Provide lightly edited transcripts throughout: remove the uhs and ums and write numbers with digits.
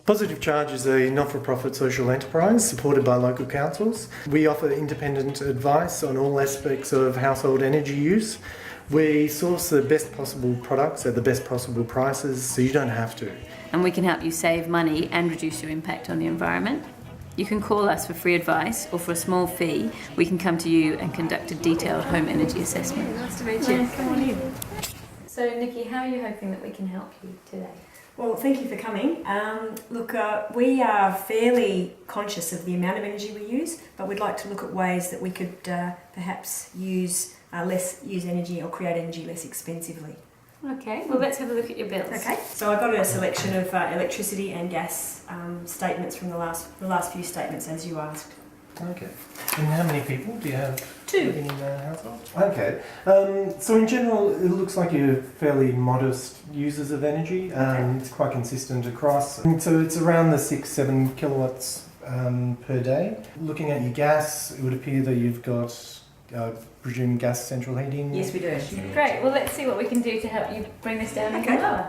Positive Charge is a not-for-profit social enterprise supported by local councils. We offer independent advice on all aspects of household energy use. We source the best possible products at the best possible prices, so you don't have to. And we can help you save money and reduce your impact on the environment. You can call us for free advice, or for a small fee, we can come to you and conduct a detailed home energy assessment. Nice to meet you. Come on in. So Nikki, how are you hoping that we can help you today? Well, thank you for coming. We are fairly conscious of the amount of energy we use, but we'd like to look at ways that we could perhaps use energy or create energy less expensively. Okay, well let's have a look at your bills. Okay, so I got a selection of electricity and gas statements from the last few statements as you asked. Okay. And how many people do you have 2 living in the household? Okay. So in general, it looks like you're fairly modest users of energy. It's quite consistent across. So it's around the 6-7 kilowatts per day. Looking at your gas, it would appear that you've got, presume, gas central heating. Yes, we do. Great, well let's see what we can do to help you bring this down even lower.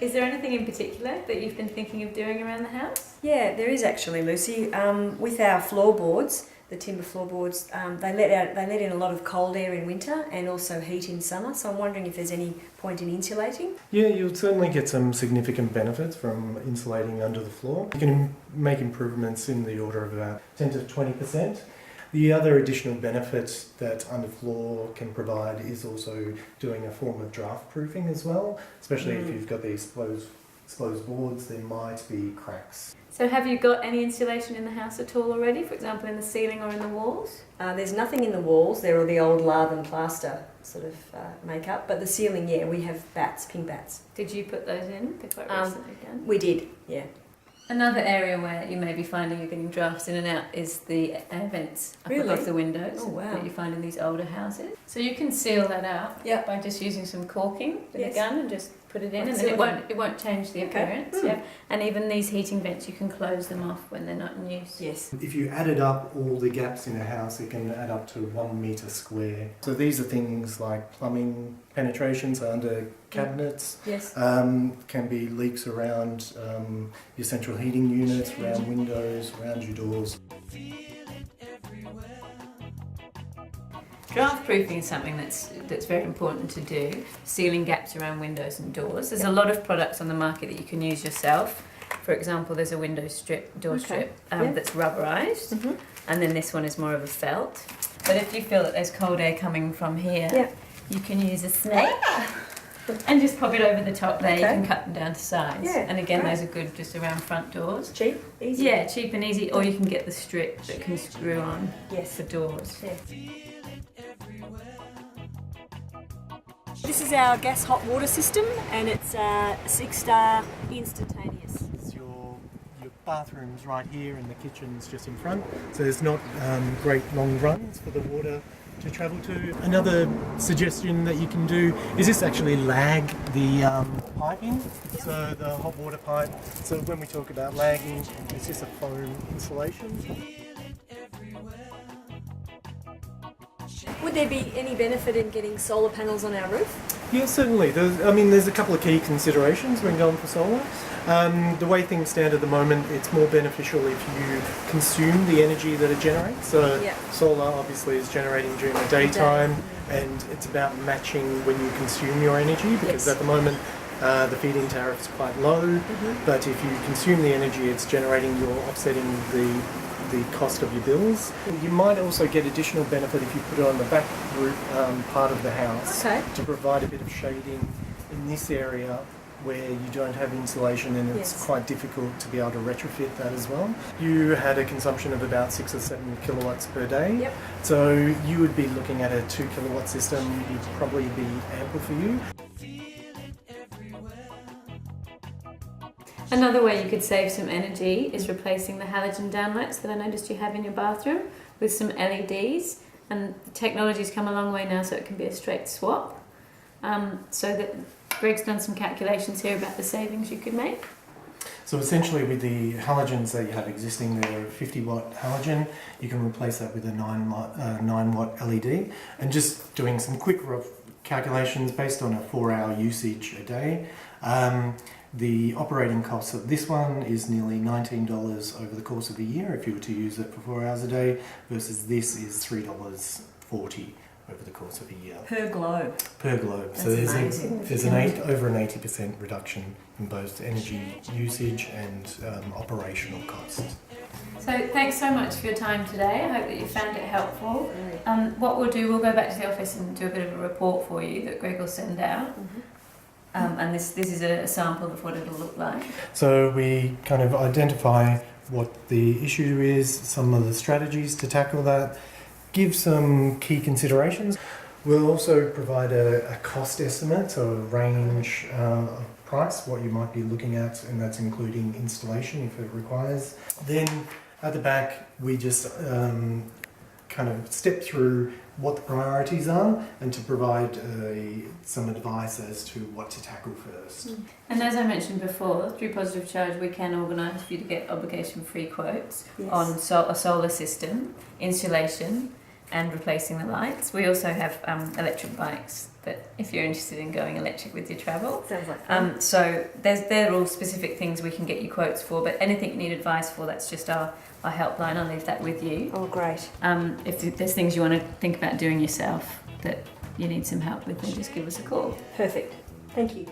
Is there anything in particular that you've been thinking of doing around the house? Yeah, there is actually, Lucy. With our floorboards, the timber floorboards, they let in a lot of cold air in winter and also heat in summer. So I'm wondering if there's any point in insulating. Yeah, you'll certainly get some significant benefits from insulating under the floor. You can make improvements in the order of about 10 to 20%. The other additional benefit that underfloor can provide is also doing a form of draft proofing as well, especially if you've got the exposed boards, there might be cracks. So have you got any insulation in the house at all already, for example in the ceiling or in the walls? There's nothing in the walls, there are the old lath and plaster sort of makeup, but the ceiling, yeah, we have bats, pink bats. Did you put those in? They're quite recently done. We did, yeah. Another area where you may be finding you're getting drafts in and out is the air vents up above the windows that you find in these older houses. So you can seal that out by just using some caulking with a gun and just put it in, and then it won't change the appearance. Yeah, and even these heating vents you can close them off when they're not in use. Yes. If you added up all the gaps in a house, it can add up to 1 metre square. So these are things like plumbing penetrations under cabinets. Yes. Can be leaks around your central heating units, around windows, around your doors. Draft proofing is something that's very important to do. Sealing gaps around windows and doors. There's a lot of products on the market that you can use yourself. For example, there's a window strip, door strip that's rubberized, and then this one is more of a felt. But if you feel that there's cold air coming from here, you can use a snake and just pop it over the top there. You can cut them down to size. Yeah, and again, those are good just around front doors. Cheap, easy. Yeah, cheap and easy. Or you can get the strip that can screw on for doors. Yeah. This is our gas hot water system, and it's a 6-star instantaneous. Your bathroom's right here and the kitchen's just in front, so there's not great long runs for the water to travel to. Another suggestion that you can do is just actually lag the piping, so the hot water pipe. So when we talk about lagging, it's just a foam insulation. Would there be any benefit in getting solar panels on our roof? Yeah, certainly. There's a couple of key considerations when going for solar. The way things stand at the moment, it's more beneficial if you consume the energy that it generates. So solar obviously is generating during the daytime, and it's about matching when you consume your energy, because at the moment the feed-in tariff is quite low, but if you consume the energy it's generating, you're offsetting the cost of your bills. You might also get additional benefit if you put it on the back roof part of the house to provide a bit of shading in this area where you don't have insulation, and it's quite difficult to be able to retrofit that as well. You had a consumption of about 6 or 7 kilowatts per day, so you would be looking at a 2 kilowatt system. Would probably be ample for you. Another way you could save some energy is replacing the halogen downlights that I noticed you have in your bathroom with some LEDs, and the technology's come a long way now, so it can be a straight swap. So that Greg's done some calculations here about the savings you could make. So essentially with the halogens that you have existing, they're a 50 watt halogen. You can replace that with a 9 watt LED, and just doing some quick calculations based on a 4-hour usage a day. The operating cost of this one is nearly $19 over the course of a year if you were to use it for 4 hours a day, versus this is $3.40 over the course of a year. Per globe. Per globe. That's so amazing. there's over an 80% reduction in both energy usage and operational costs. So thanks so much for your time today. I hope that you found it helpful. What we'll do, we'll go back to the office and do a bit of a report for you that Greg will send out. And this is a sample of what it'll look like. So we kind of identify what the issue is, some of the strategies to tackle that, give some key considerations. We'll also provide a cost estimate, so a range of price, what you might be looking at, and that's including installation if it requires. Then at the back, we just kind of step through what the priorities are and to provide some advice as to what to tackle first. And as I mentioned before, through Positive Charge we can organise for you to get obligation-free quotes on a solar system, insulation and replacing the lights. We also have electric bikes that if you're interested in going electric with your travel. Sounds like fun. So they're all specific things we can get you quotes for, but anything you need advice for, that's just our helpline. I'll leave that with you. Oh, great. If there's things you want to think about doing yourself that you need some help with, then just give us a call. Perfect. Thank you.